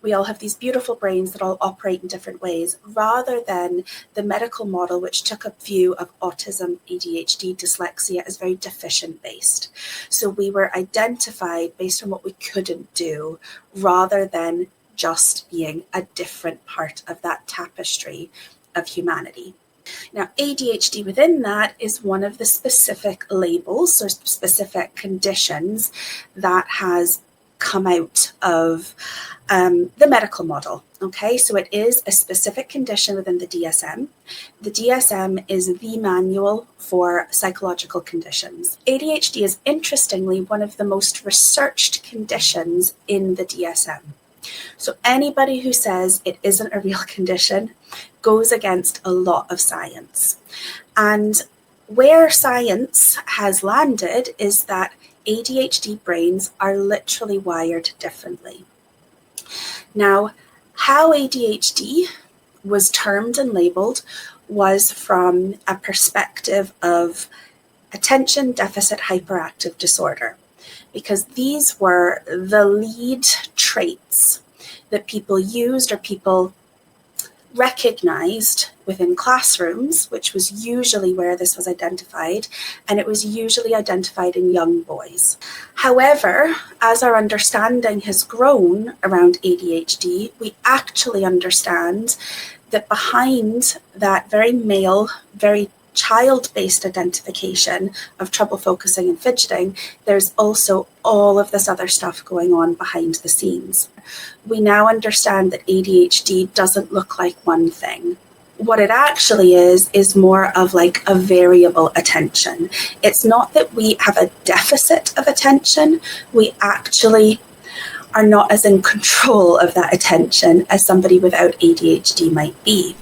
We all have these beautiful brains that all operate in different ways, rather than the medical model, which took a view of autism, ADHD, dyslexia as very deficient based. So we were identified based on what we couldn't do, rather than just being a different part of that tapestry of humanity. Now, ADHD within that is one of the specific labels or specific conditions that has come out of the medical model. Okay, so it is a specific condition within the DSM. The DSM is the manual for psychological conditions. ADHD is interestingly one of the most researched conditions in the DSM. So anybody who says it isn't a real condition goes against a lot of science. And where science has landed is that ADHD brains are literally wired differently. Now, how ADHD was termed and labeled was from a perspective of attention deficit hyperactive disorder, because these were the lead traits that people used or people recognized within classrooms, which was usually where this was identified, and it was usually identified in young boys. However, as our understanding has grown around ADHD, we actually understand that behind that very male, very child-based identification of trouble focusing and fidgeting, there's also all of this other stuff going on behind the scenes. We now understand that ADHD doesn't look like one thing. What it actually is more of like a variable attention. It's not that we have a deficit of attention, we actually are not as in control of that attention as somebody without ADHD might be.